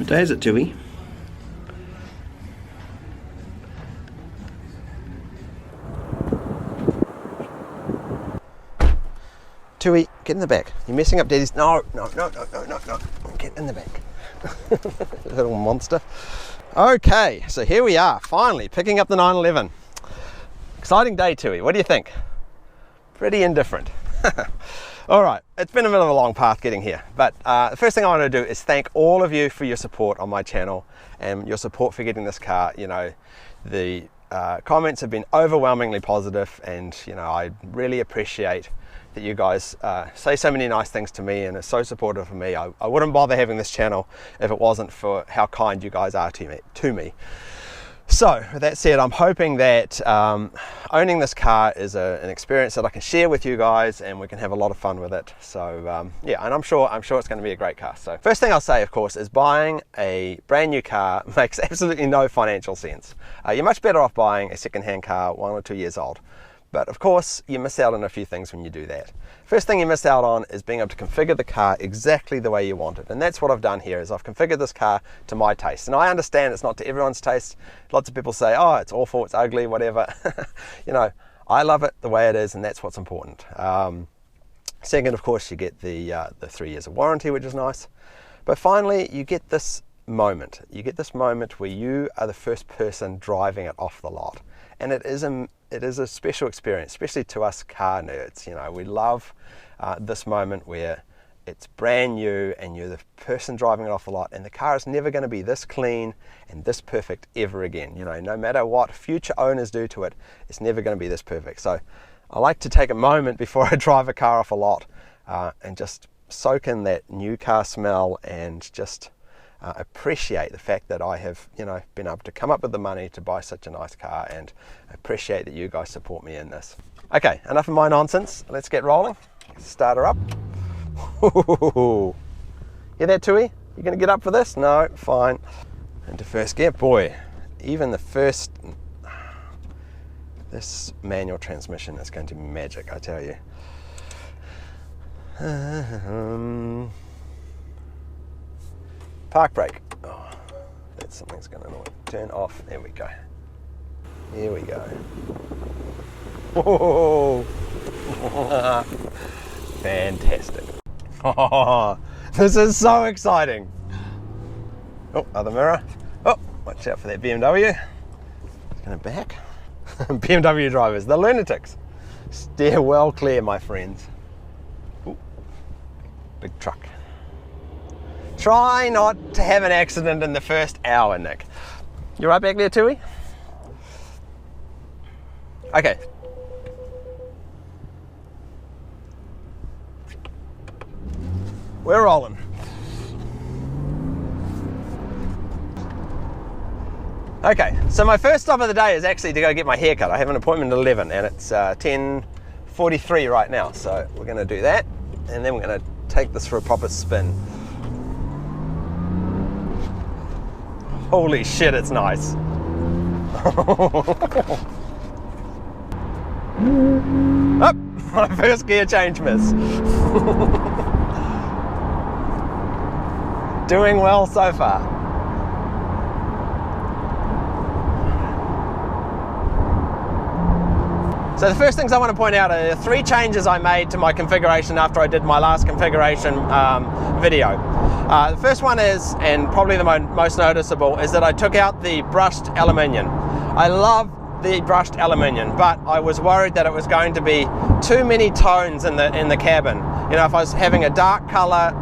What day is it, Tui? Tui, get in the back. You're messing up Daddy's... No. Get in the back. Little monster. Okay, so here we are, finally, picking up the 911. Exciting day, Tui. What do you think? Pretty indifferent. All right, it's been a bit of a long path getting here, but the first thing I want to do is thank all of you for your support on my channel and your support for getting this car. You know, the comments have been overwhelmingly positive, and you know, I really appreciate that you guys say so many nice things to me and are so supportive of me. I wouldn't bother having this channel if it wasn't for how kind you guys are to me. So with that said, I'm hoping that owning this car is an experience that I can share with you guys, and we can have a lot of fun with it. So yeah, and I'm sure it's going to be a great car. So first thing I'll say, of course, is buying a brand new car makes absolutely no financial sense. You're much better off buying a second-hand car 1 or 2 years old. But of course, you miss out on a few things when you do that. First thing you miss out on is being able to configure the car exactly the way you want it. And that's what I've done here, is I've configured this car to my taste. And I understand it's not to everyone's taste. Lots of people say, oh, it's awful, it's ugly, whatever. You know, I love it the way it is, and that's what's important. Second, of course, you get the 3 years of warranty, which is nice. But finally, you get this moment. You get this moment where you are the first person driving it off the lot. And it is a special experience, especially to us car nerds. You know, we love this moment where it's brand new and you're the person driving it off the lot, and the car is never going to be this clean and this perfect ever again. You know, no matter what future owners do to it, it's never going to be this perfect. So I like to take a moment before I drive a car off a lot and just soak in that new car smell and just appreciate the fact that I have, you know, been able to come up with the money to buy such a nice car, and appreciate that you guys support me in this. Okay, enough of my nonsense. Let's get rolling. Start her up. Hear that, Tui? You gonna get up for this? No, fine. Into first gear. Boy, even the first, this manual transmission is going to be magic, I tell you. Park brake. Oh, that's something's going to annoy. Turn off. There we go. Here we go. Whoa. Fantastic. Oh, this is so exciting. Oh, other mirror. Oh, watch out for that BMW. It's going to back. BMW drivers, the lunatics. Steer well clear, my friends. Ooh, big truck. Try not to have an accident in the first hour, Nick. You right back there, Tui? Okay. We're rolling. Okay, so my first stop of the day is actually to go get my hair cut. I have an appointment at 11 and it's 10:43 right now. So we're gonna do that, and then we're gonna take this for a proper spin. Holy shit, it's nice. Oh, my first gear change miss. Doing well so far. So the first things I want to point out are 3 changes I made to my configuration after I did my last configuration video. The first one is, and probably the most noticeable, is that I took out the brushed aluminium. I love the brushed aluminium, but I was worried that it was going to be too many tones in the cabin. You know, if I was having a dark color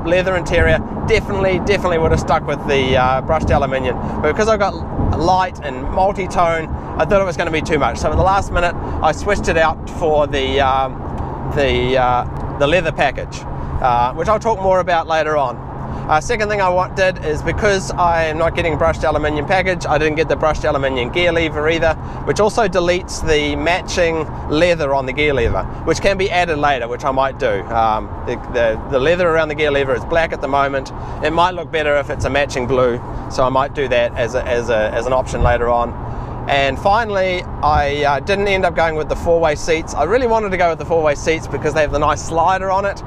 leather interior, definitely would have stuck with the brushed aluminium. But because I got light and multi-tone, I thought it was going to be too much. So at the last minute, I switched it out for the leather package, which I'll talk more about later on. Second thing I did is, because I am not getting brushed aluminium package, I didn't get the brushed aluminium gear lever either, which also deletes the matching leather on the gear lever, which can be added later, which I might do. The leather around the gear lever is black at the moment. It might look better if it's a matching blue, so I might do that as an option later on. And finally, I didn't end up going with the 4-way seats. I really wanted to go with the 4-way seats because they have the nice slider on it.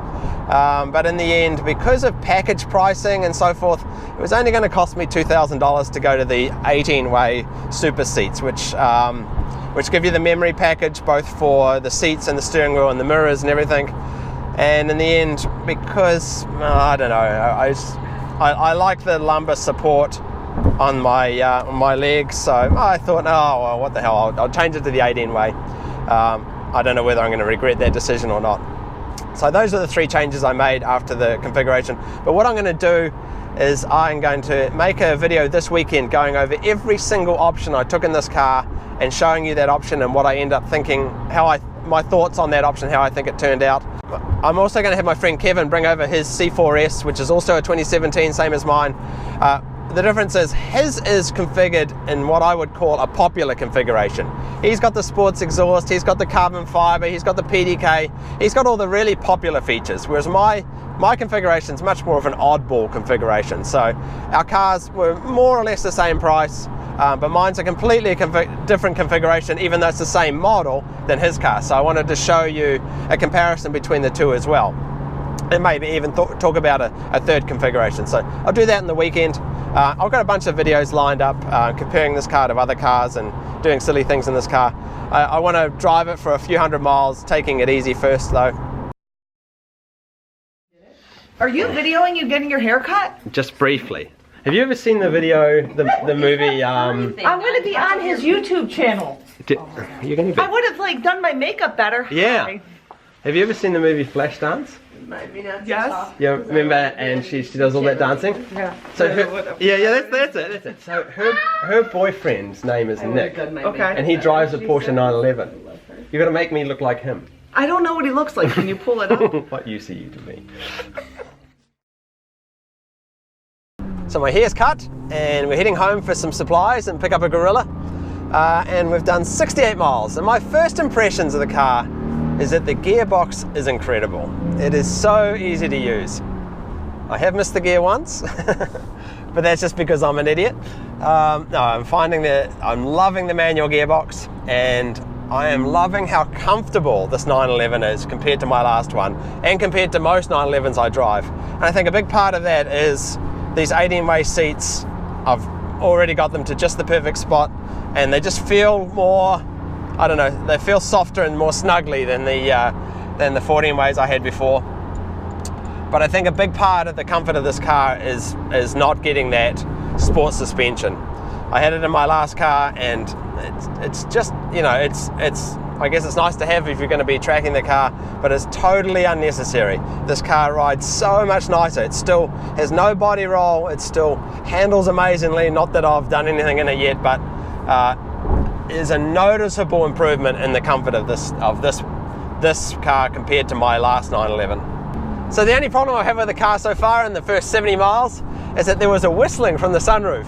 But in the end, because of package pricing and so forth, it was only going to cost me $2,000 to go to the 18-way super seats, which give you the memory package both for the seats and the steering wheel and the mirrors and everything. And in the end, because I don't know, I like the lumbar support on my legs, so I thought, oh well, what the hell, I'll change it to the 18-way. I don't know whether I'm going to regret that decision or not. So those are the 3 changes I made after the configuration. But what I'm going to do is I'm going to make a video this weekend going over every single option I took in this car and showing you that option and what I end up thinking, my thoughts on that option, how I think it turned out. I'm also going to have my friend Kevin bring over his C4S, which is also a 2017, same as mine. The difference is his is configured in what I would call a popular configuration. He's got the sports exhaust, he's got the carbon fiber, he's got the PDK, he's got all the really popular features, whereas my configuration is much more of an oddball configuration. So our cars were more or less the same price, but mine's a completely different configuration, even though it's the same model than his car. So I wanted to show you a comparison between the two as well, and maybe even talk about a third configuration. So I'll do that in the weekend. I've got a bunch of videos lined up comparing this car to other cars and doing silly things in this car. I want to drive it for a few hundred miles, taking it easy first though. Are you videoing you getting your hair cut? Just briefly. Have you ever seen the video, the movie? I'm going to be on his YouTube channel. You're going to be? I would have like done my makeup better. Yeah. Sorry. Have you ever seen the movie Flashdance? Yes. Yeah, remember, and she does all that dancing? Yeah. So that's it. So her boyfriend's name is Nick. Okay. And he drives a Porsche 911. You're going to make me look like him. I don't know what he looks like. Can you pull it up? What use are you to me? So my hair's cut and we're heading home for some supplies and pick up a gorilla. And we've done 68 miles. And my first impressions of the car is that the gearbox is incredible. It is so easy to use. I have missed the gear once, but that's just because I'm an idiot. No, I'm loving the manual gearbox, and I am loving how comfortable this 911 is compared to my last one, and compared to most 911s I drive. And I think a big part of that is these 18-way seats. I've already got them to just the perfect spot, and they just feel more, I don't know, they feel softer and more snuggly than the 14 ways I had before. But I think a big part of the comfort of this car is not getting that sport suspension. I had it in my last car, and it's just, you know, I guess it's nice to have if you're going to be tracking the car, but it's totally unnecessary. This car rides so much nicer. It still has no body roll. It still handles amazingly. Not that I've done anything in it yet, but is a noticeable improvement in the comfort of this car compared to my last 911. So the only problem I have with the car so far in the first 70 miles is that there was a whistling from the sunroof.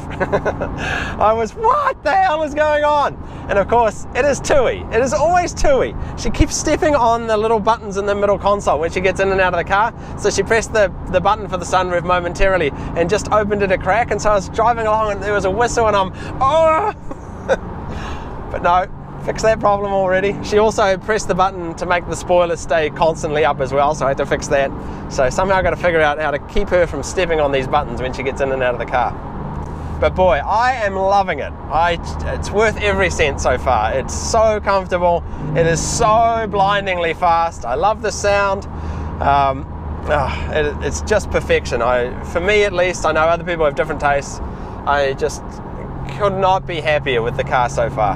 I was, what the hell is going on? And of course, it is Tui. It is always Tui. She keeps stepping on the little buttons in the middle console when she gets in and out of the car. So she pressed the button for the sunroof momentarily and just opened it a crack. And so I was driving along and there was a whistle and I'm, oh! But no, fixed that problem already. She also pressed the button to make the spoilers stay constantly up as well, so I had to fix that. So somehow I've got to figure out how to keep her from stepping on these buttons when she gets in and out of the car. But boy, I am loving it. It's worth every cent so far. It's so comfortable. It is so blindingly fast. I love the sound. It's just perfection. For me at least, I know other people have different tastes. I just could not be happier with the car so far.